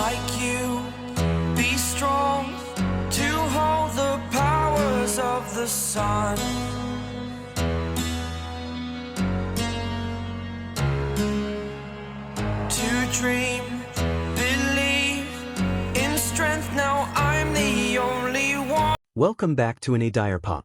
like you. Be strong to hold the powers of the sun. To dream, believe in strength. Now I'm the only one. Welcome back to NA DIORPOP.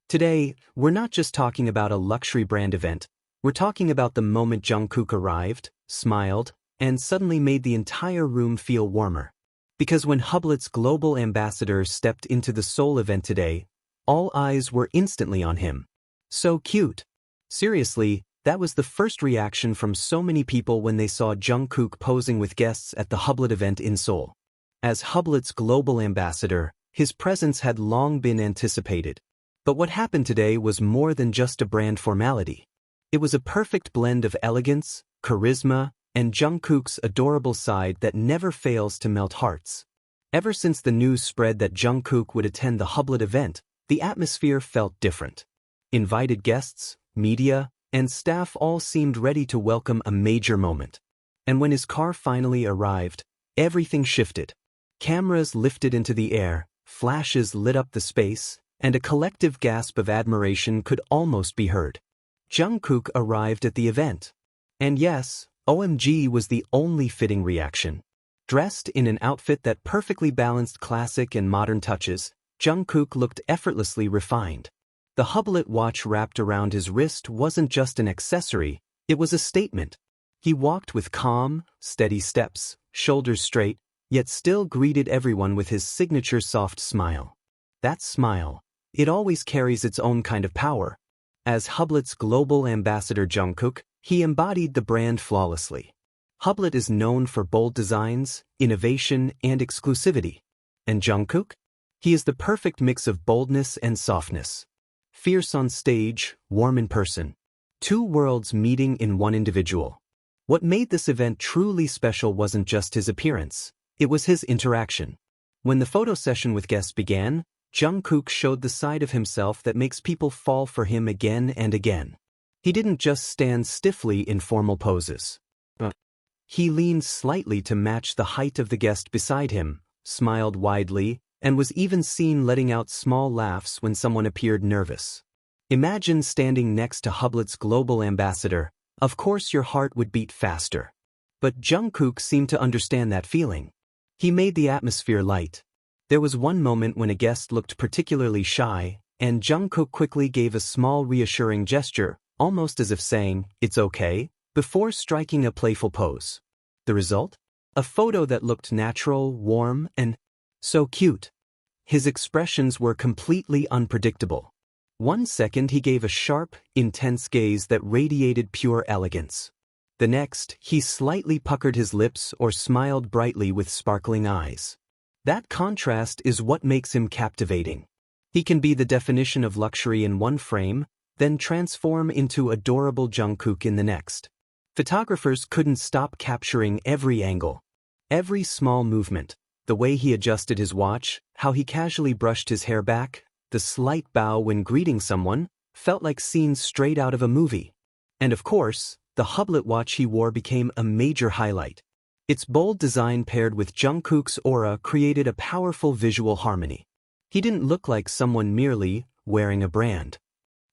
Today, we're not just talking about a luxury brand event. We're talking about the moment Jungkook arrived, smiled, and suddenly made the entire room feel warmer. Because when Hublot's global ambassador stepped into the Seoul event today, all eyes were instantly on him. So cute. Seriously, that was the first reaction from so many people when they saw Jungkook posing with guests at the Hublot event in Seoul. As Hublot's global ambassador, his presence had long been anticipated. But what happened today was more than just a brand formality. It was a perfect blend of elegance, charisma, and Jungkook's adorable side that never fails to melt hearts. Ever since the news spread that Jungkook would attend the Hublot event, the atmosphere felt different. Invited guests, media, and staff all seemed ready to welcome a major moment. And when his car finally arrived, everything shifted. Cameras lifted into the air, flashes lit up the space, and a collective gasp of admiration could almost be heard. Jungkook arrived at the event. And yes, OMG was the only fitting reaction. Dressed in an outfit that perfectly balanced classic and modern touches, Jungkook looked effortlessly refined. The Hublot watch wrapped around his wrist wasn't just an accessory, it was a statement. He walked with calm, steady steps, shoulders straight, yet still greeted everyone with his signature soft smile. That smile, it always carries its own kind of power. As Hublot's global ambassador Jungkook, he embodied the brand flawlessly. Hublot is known for bold designs, innovation, and exclusivity. And Jungkook? He is the perfect mix of boldness and softness. Fierce on stage, warm in person. Two worlds meeting in one individual. What made this event truly special wasn't just his appearance, it was his interaction. When the photo session with guests began, Jungkook showed the side of himself that makes people fall for him again and again. He didn't just stand stiffly in formal poses. He leaned slightly to match the height of the guest beside him, smiled widely, and was even seen letting out small laughs when someone appeared nervous. Imagine standing next to Hublot's global ambassador. Of course your heart would beat faster. But Jungkook seemed to understand that feeling. He made the atmosphere light. There was one moment when a guest looked particularly shy, and Jungkook quickly gave a small reassuring gesture, almost as if saying, "It's okay," before striking a playful pose. The result? A photo that looked natural, warm, and so cute. His expressions were completely unpredictable. One second he gave a sharp, intense gaze that radiated pure elegance. The next, he slightly puckered his lips or smiled brightly with sparkling eyes. That contrast is what makes him captivating. He can be the definition of luxury in one frame, then transform into adorable Jungkook in the next. Photographers couldn't stop capturing every angle. Every small movement, the way he adjusted his watch, how he casually brushed his hair back, the slight bow when greeting someone, felt like scenes straight out of a movie. And of course, the Hublot watch he wore became a major highlight. Its bold design paired with Jungkook's aura created a powerful visual harmony. He didn't look like someone merely wearing a brand.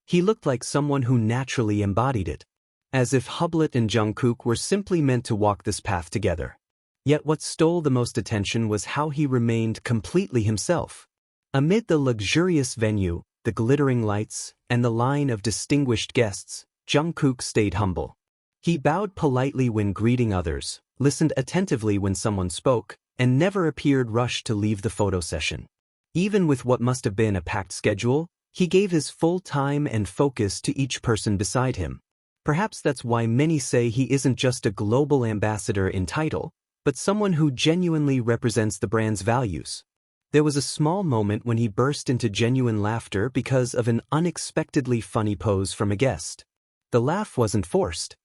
He looked like someone who naturally embodied it. As if Hublot and Jungkook were simply meant to walk this path together. Yet what stole the most attention was how he remained completely himself. Amid the luxurious venue, the glittering lights, and the line of distinguished guests, Jungkook stayed humble. He bowed politely when greeting others, listened attentively when someone spoke, and never appeared rushed to leave the photo session. Even with what must have been a packed schedule, he gave his full time and focus to each person beside him. Perhaps that's why many say he isn't just a global ambassador in title, but someone who genuinely represents the brand's values. There was a small moment when he burst into genuine laughter because of an unexpectedly funny pose from a guest. The laugh wasn't forced.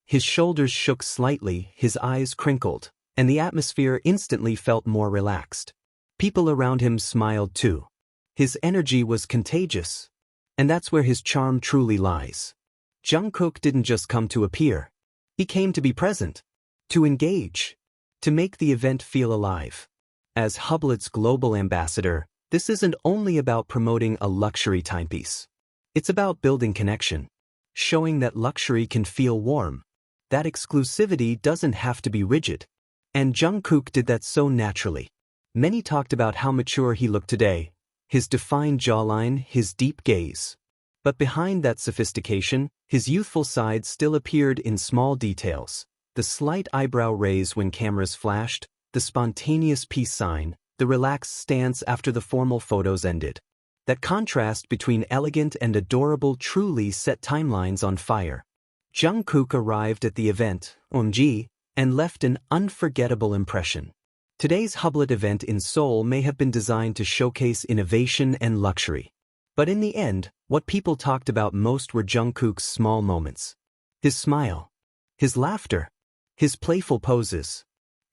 His shoulders shook slightly, his eyes crinkled, and the atmosphere instantly felt more relaxed. People around him smiled too. His energy was contagious. And that's where his charm truly lies. Jungkook didn't just come to appear. He came to be present. To engage. to make the event feel alive. As Hublot's global ambassador, this isn't only about promoting a luxury timepiece. It's about building connection, showing that luxury can feel warm, that exclusivity doesn't have to be rigid. And Jungkook did that so naturally. Many talked about how mature he looked today, his defined jawline, his deep gaze. But behind that sophistication, his youthful side still appeared in small details. The slight eyebrow raise when cameras flashed, the spontaneous peace sign, the relaxed stance after the formal photos ended. That contrast between elegant and adorable truly set timelines on fire. Jungkook arrived at the event, OMG, and left an unforgettable impression. Today's Hublot event in Seoul may have been designed to showcase innovation and luxury. But in the end, what people talked about most were Jungkook's small moments. His smile, his laughter, his playful poses,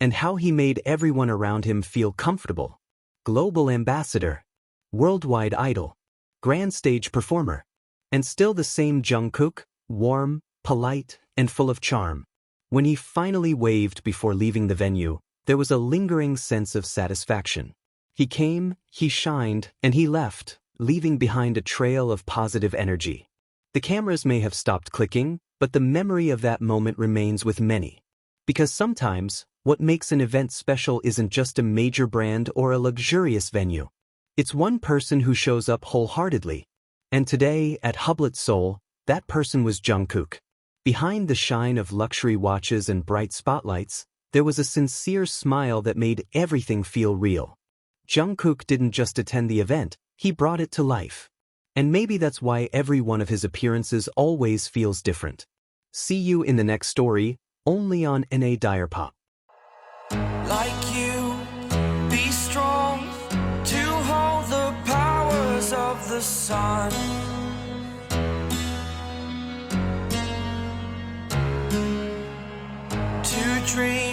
and how he made everyone around him feel comfortable. Global ambassador, worldwide idol, grand stage performer, and still the same Jungkook, warm, polite, and full of charm. When he finally waved before leaving the venue, there was a lingering sense of satisfaction. He came, he shined, and he left, leaving behind a trail of positive energy. The cameras may have stopped clicking, but the memory of that moment remains with many. Because sometimes, what makes an event special isn't just a major brand or a luxurious venue. It's one person who shows up wholeheartedly. And today, at Hublot Seoul, that person was Jungkook. Behind the shine of luxury watches and bright spotlights, there was a sincere smile that made everything feel real. Jungkook didn't just attend the event, he brought it to life. And maybe that's why every one of his appearances always feels different. See you in the next story, only on NA DIORPOP. Like you, be strong to hold the powers of the sun. To dream